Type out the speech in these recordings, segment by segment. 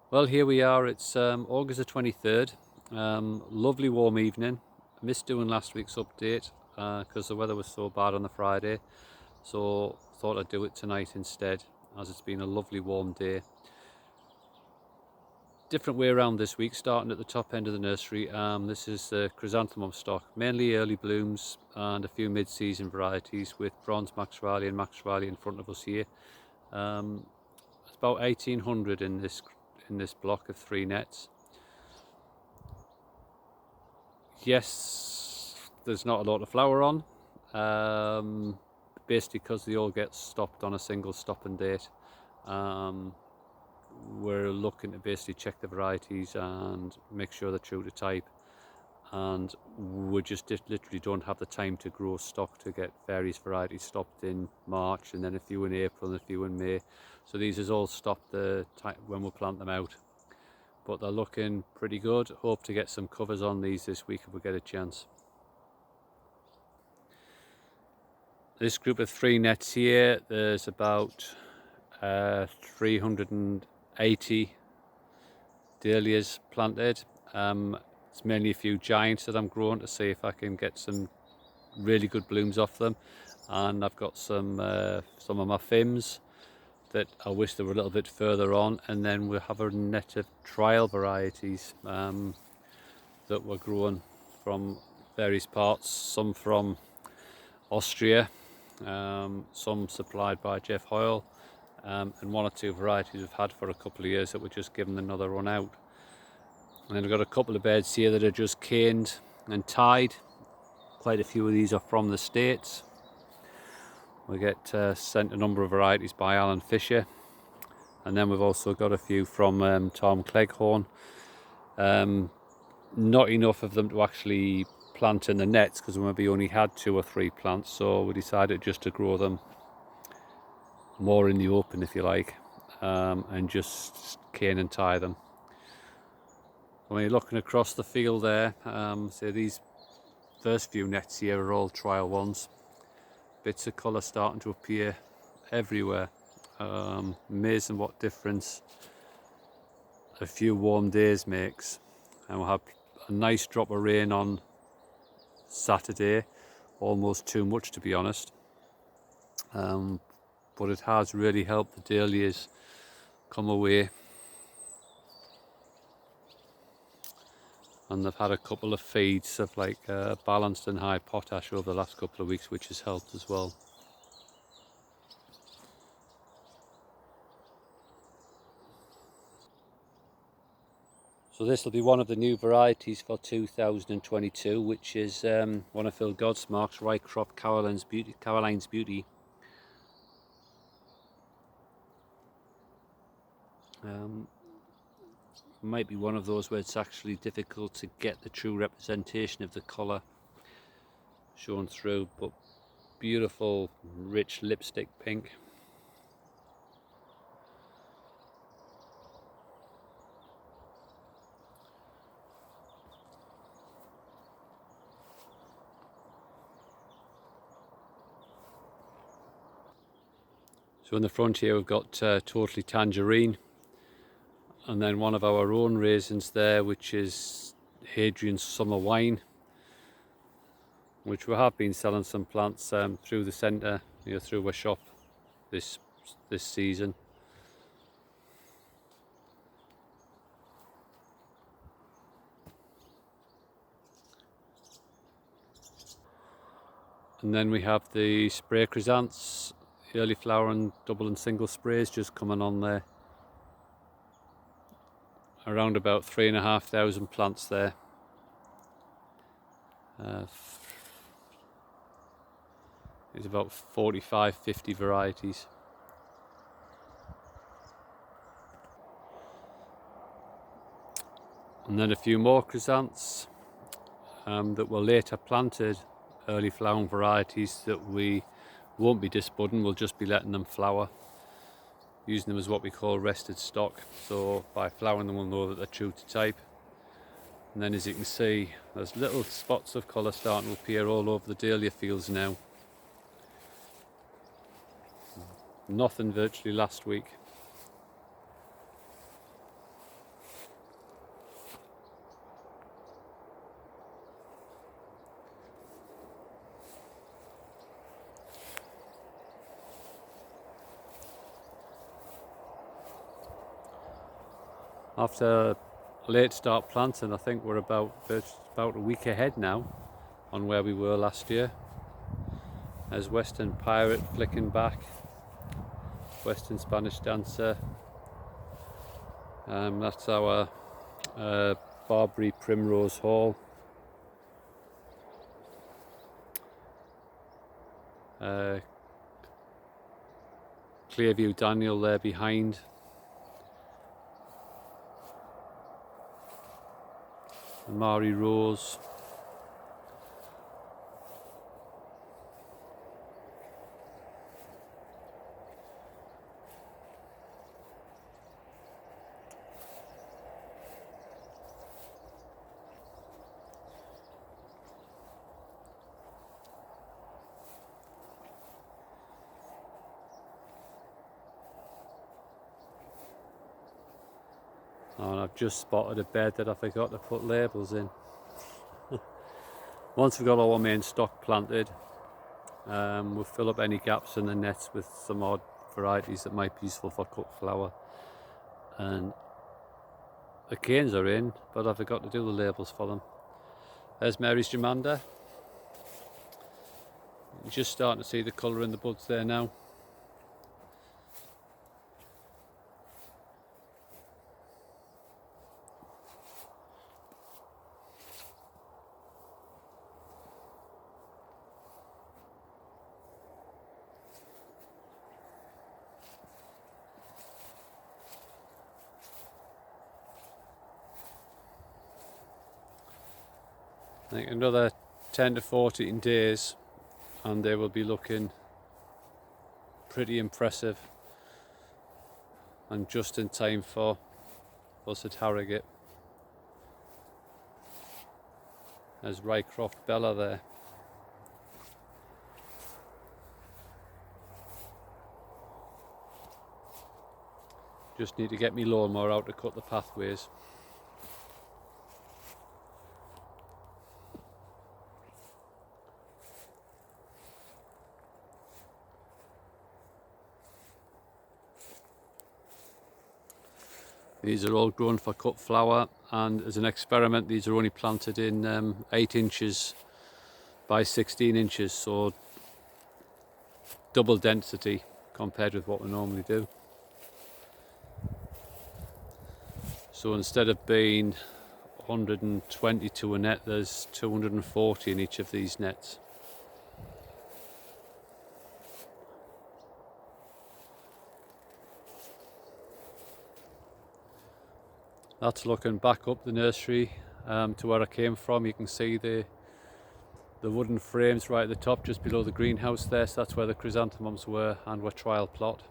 Well, here we are. It's August the 23rd. Lovely warm evening. I missed doing last week's update because the weather was so bad on the Friday. So thought I'd do it tonight instead, as it's been a lovely warm day. Different way around this week, starting at the top end of the nursery. This is the chrysanthemum stock, mainly early blooms and a few mid-season varieties with bronze Max Riley and Max Riley in front of us here. It's about 1800 in this block of 3 nets. Yes, there's not a lot of flower on, basically because they all get stopped on a single stopping date. We're looking to basically check the varieties and make sure they're true to type, and we just literally don't have the time to grow stock to get various varieties stopped in March, and then a few in April and a few in May. So these is all stopped when we plant them out, but they're looking pretty good. Hope to get some covers on these this week if we get a chance. This group of 3 nets here, there's about 380 dahlias planted. It's mainly a few giants that I'm growing to see if I can get some really good blooms off them, and I've got some of my fims that I wish they were a little bit further on, and then we have a net of trial varieties that we're growing from various parts, some from Austria, some supplied by Jeff Hoyle, and 1 or 2 varieties we've had for a couple of years that we're just giving another run out. And then we've got a couple of beds here that are just caned and tied. Quite a few of these are from the States. We get sent a number of varieties by Alan Fisher, and then we've also got a few from Tom Cleghorn. Not enough of them to actually plant in the nets because we maybe only had 2 or 3 plants, so we decided just to grow them more in the open, if you like, and just cane and tie them. When you're looking across the field there, so these first few nets here are all trial ones. Bits of colour starting to appear everywhere. Amazing what difference a few warm days makes. And we'll have a nice drop of rain on Saturday, almost too much to be honest, but it has really helped the dahlias come away, and they've had a couple of feeds of balanced and high potash over the last couple of weeks, which has helped as well. So this will be one of the new varieties for 2022, which is one of Phil Godsmark's Rycroft Caroline's Beauty. Might be one of those where it's actually difficult to get the true representation of the colour shown through, but beautiful rich lipstick pink. So in the front here we've got Totally Tangerine, and then one of our own raisins there, which is Hadrian's Summer Wine, which we have been selling some plants through the centre, through our shop this season. And then we have the spray chrysanths, early flowering double and single sprays just coming on there. Around about 3,500 plants there. It's about 45-50 varieties. And then a few more chrysanths that were later planted, early flowering varieties that we won't be disbudding, we'll just be letting them flower, using them as what we call rested stock. So by flowering them we'll know that they're true to type. And then as you can see, there's little spots of colour starting to appear all over the dahlia fields now. Nothing virtually last week. After a late start planting, I think we're about a week ahead now on where we were last year. There's Western Pirate flicking back, Western Spanish Dancer. That's our Barbary Primrose Hall. Clearview Daniel there behind. Mari Rose. And I've just spotted a bed that I forgot to put labels in. Once we've got all our main stock planted, we'll fill up any gaps in the nets with some odd varieties that might be useful for cut flower. And the canes are in, but I forgot to do the labels for them. There's Mary's Jamander. You're just starting to see the colour in the buds there now. I think another 10 to 14 days and they will be looking pretty impressive and just in time for Busset Harrogate. There's Rycroft Bella there. Just need to get me lawnmower out to cut the pathways. These are all grown for cut flower, and as an experiment these are only planted in 8 inches by 16 inches, so double density compared with what we normally do. So instead of being 120 to a net, there's 240 in each of these nets. That's looking back up the nursery to where I came from. You can see the wooden frames right at the top, just below the greenhouse there. So that's where the chrysanthemums were and were trial plot.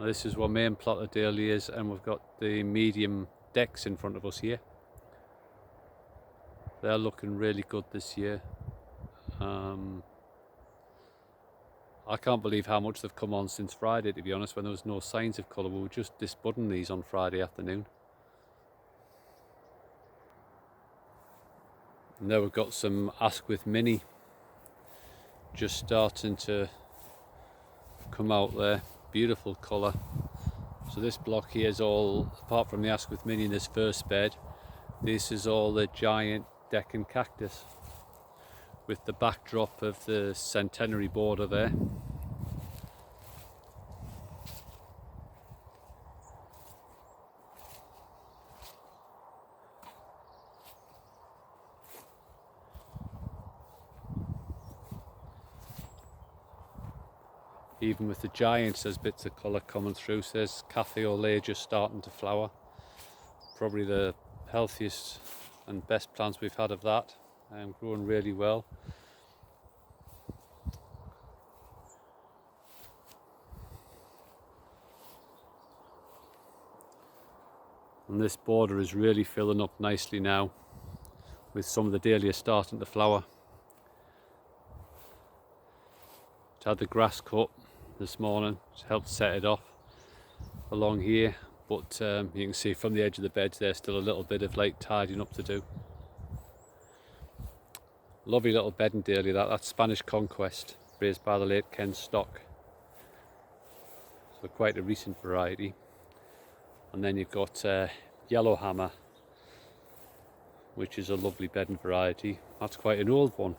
This is our main plot of dahlias, and we've got the medium decks in front of us here. They're looking really good this year. I can't believe how much they've come on since Friday, to be honest, when there was no signs of colour. We were just disbudding these on Friday afternoon. And now we've got some Asquith Mini just starting to come out there. Beautiful colour. So this block here is all, apart from the Asquith Mini in this first bed, this is all the giant Deccan cactus with the backdrop of the centenary border there. Even with the giants there's bits of colour coming through. So there's Cafe au lait just starting to flower. Probably the healthiest and best plants we've had of that. Growing really well. And this border is really filling up nicely now, with some of the dahlias starting to flower. It had the grass cut this morning, which helped set it off along here, but you can see from the edge of the beds there's still a little bit of like tidying up to do. Lovely little bedding dahlia, that's Spanish Conquest. raised by the late Ken stock, so quite a recent variety. And then you've got Yellowhammer, which is a lovely bedding variety. That's quite an old one.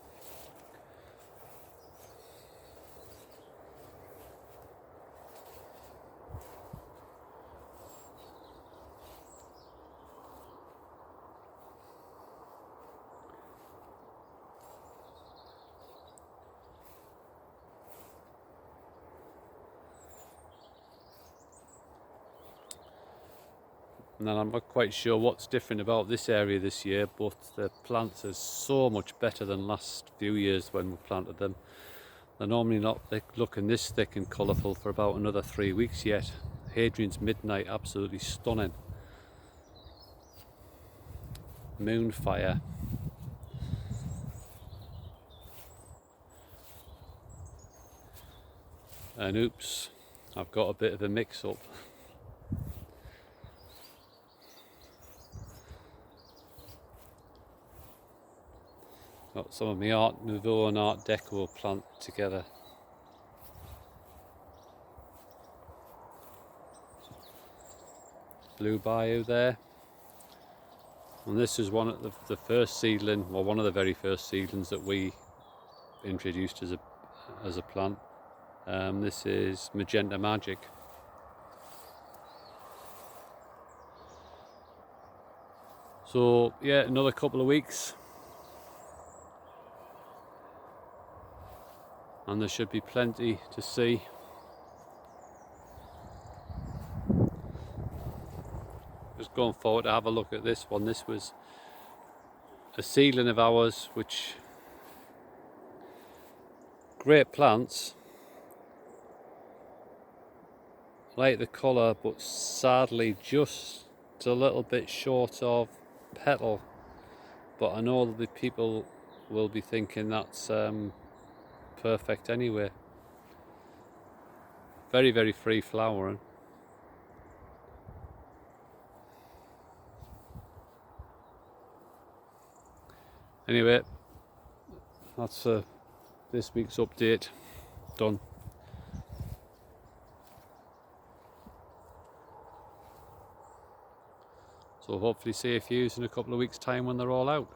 And then I'm not quite sure what's different about this area this year, but the plants are so much better than last few years when we planted them. They're normally not looking this thick and colourful for about another 3 weeks yet. Hadrian's Midnight, absolutely stunning. Moonfire. And oops, I've got a bit of a mix-up. Got some of my Art Nouveau and Art Deco plant together. Blue Bayou there. And this is one of the first seedling, well, one of the very first seedlings that we introduced as a plant. This is Magenta Magic. So yeah, another couple of weeks. And there should be plenty to see. Just going forward to have a look at this one. This was a seedling of ours, which great plants, like the colour, but sadly just a little bit short of petal. But I know that people will be thinking that's perfect anyway. Very, very free flowering. Anyway, that's this week's update done. So hopefully see a few in a couple of weeks' time when they're all out.